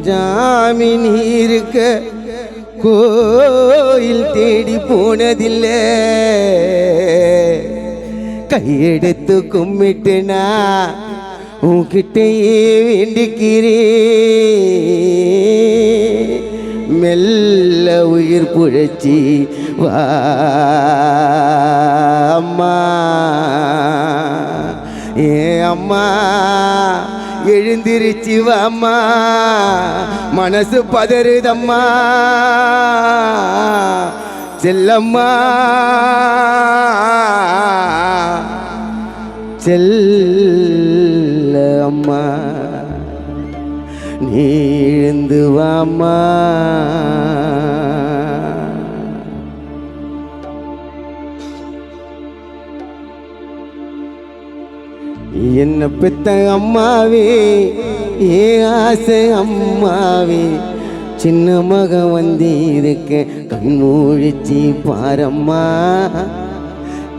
ஜாமீன் இருக்க கோயில் தேடி போனதில்லை, கையெடுத்து கும்பிட்டுனா உன்கிட்டயே வேண்டிக்கிறேன். மெல்ல உயிர் புழைச்சி வா அம்மா, ஏ அம்மா எழுந்திருச்சு வாம்மா, மனசு பதறுதம்மா செல்லம்மா, செல்ல அம்மா நீ எழுந்து வாம்மா. என்ன பெத்த அம்மாவே, ஏ ஆசை அம்மாவே, சின்ன மகன் வந்திருக்க கண்மூழிச்சி பாரம்மா,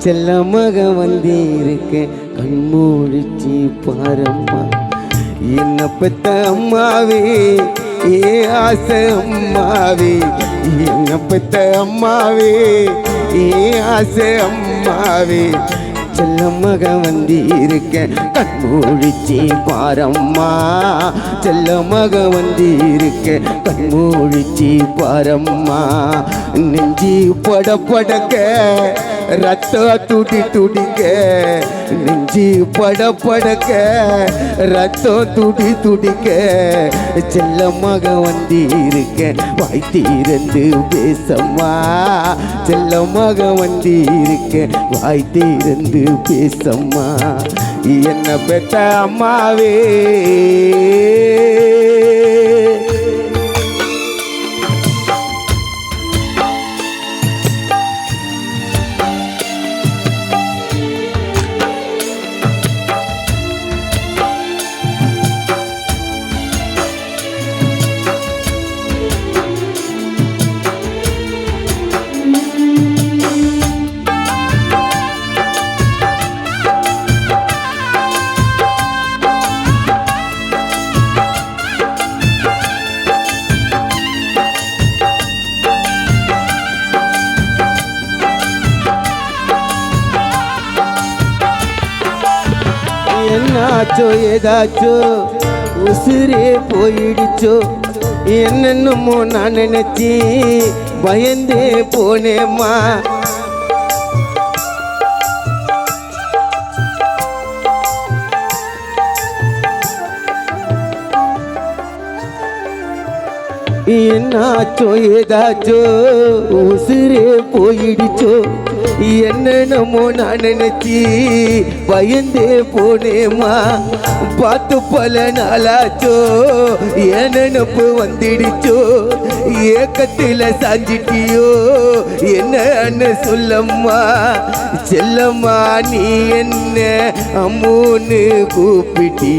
செல்ல மகன் வந்திருக்க கண்மூழிச்சி பாரம்மா. என்ன பெத்த அம்மாவே, ஏ ஆசை அம்மாவே, என்ன பெத்த அம்மாவே, ஏ ஆசை அம்மாவே, செல்ல மகன் வந்திருக்க கண்மூழிச்சி பாரம்மா, செல்ல மகன் வந்திருக்க கண்மூழிச்சி பாரம்மா. நெஞ்சி பட படக்க ரத்தம் துடி துடிக்க, நெஞ்சி பட படக்க ரத்தம் துடி துடிக்க, செல்ல மகன் வந்திருக்க வாய் தீரந்து பேசம்மா, செல்ல மகன் வந்திருக்க வாய் தீரந்து பேசம்மா. என்ன பெத்த அம்மாவே, என்னாச்சோ ஏதாச்சோ உசுரே போயிடுச்சோ, என்னென்னமோ நான் நினைச்சி பயந்தே போனேம்மா. என்னாச்சோ ஏதாச்சோ உசுரே போயிடுச்சோ, என்னென்னமோ நான் நினைச்சி பயந்தே போனேம்மா. பார்த்து பல நாளாச்சோ என் நினப்பு வந்துடுச்சோ, ஏக்கத்தில் சாஞ்சிட்டியோ என்ன சொல்லம்மா. செல்லம்மா நீ என்ன அம்மூன்னு கூப்பிட்டி,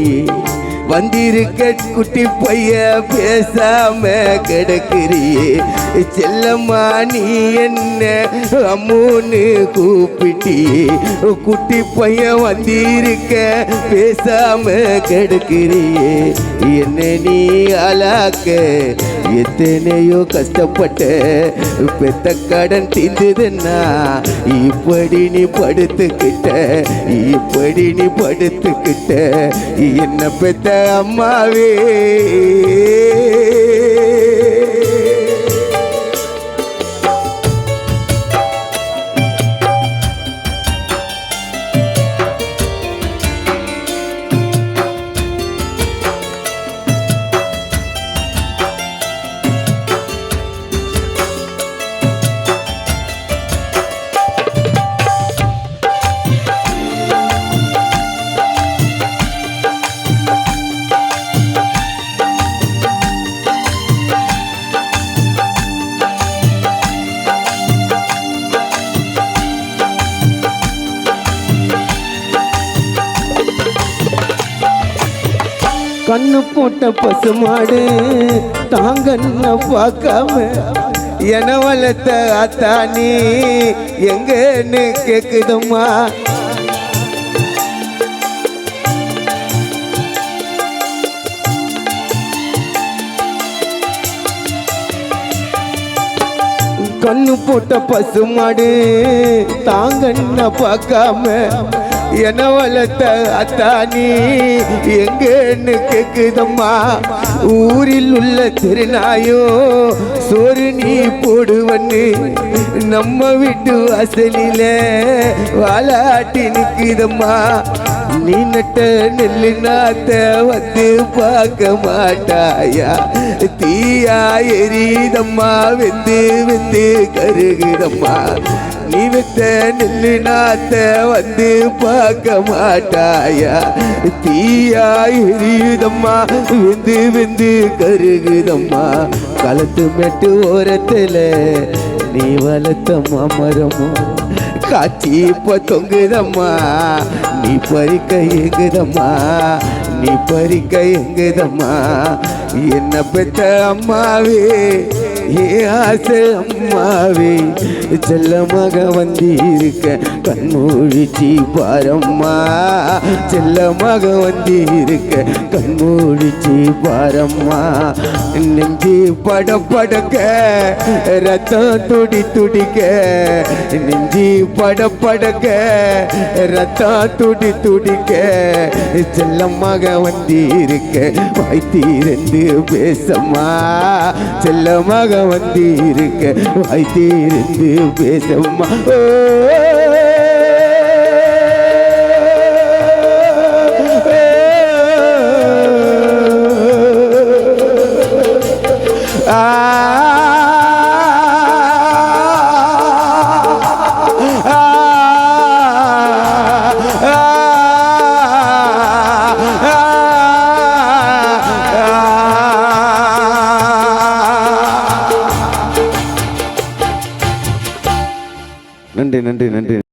வந்திருக்க குட்டி பைய பேசாம கிடக்குறியே. செல்லம்மா நீ என்ன அம்மூன்னு கூப்பிட்டியே, குட்டி பைய வந்திருக்க பேசாம கிடக்குறியே. என்ன நீ அலாக்க எத்தனையோ கஷ்டப்பட்ட, பெத்த கடன் தீர்ந்ததுன்னா இப்படி நீ படுத்துக்கிட்ட, இப்படி நீ படுத்துக்கிட்ட. என்ன பெத்த அம்மாவே, கண்ணு போட்ட பசுமாடு தாங்கன்னு பார்க்காம என வளர்த்த அத்தானி எங்கன்னு கேக்குதுமா. கண்ணு போட்ட பசுமாடு தாங்கன்னு பார்க்காம என்ன வளர்த்த அத்தானி எங்கன்னு கேக்குதம்மா. ஊரில் உள்ள திருநாயோ சோறு நீ போடுவன்னு நம்ம வீட்டு வாசலில வாலாட்டி நிக்குதம்மா. நீ நட்ட நெல்லு நாத்த வந்து பார்க்க மாட்டாயா. தீயா எரியுதம்மா வெந்து வெந்து கருகுதம்மா. நீ வெத்த நெல்லு நாத்த வந்து பார்க்க மாட்டாயா. தீயா எரியுதம்மா வெந்து வெந்து கருகுதம்மா. களத்து மெட்டு ஓரத்துல நீ வளர்த்த மாமரமும் காட்சி இப்ப தொங்குதம்மா. நீ பறிக்க எங்குதம்மா, நீ பறிக்க எங்குதம்மா. என்ன பெற்ற அம்மாவே ஏ ஆசை அம்மாவே செல்லமாக வந்திருக்க கண்மூழிச்சி பாரம்மா. செல்லமாக வந்திருக்க கண்மூழிச்சி பாரம்மா. நெஞ்சு படப்படக்க ரத்தம் துடி துடிக்க. நெஞ்சு படப்படக்க ரத்தம் துடி துடிக்க. செல்லமாக வந்திருக்க வாய் தீரந்து பேசம்மா. செல்லமாக வந்திருக்க வாய் தீரந்து பேசம்மா. நன்றி நன்றி நன்றி.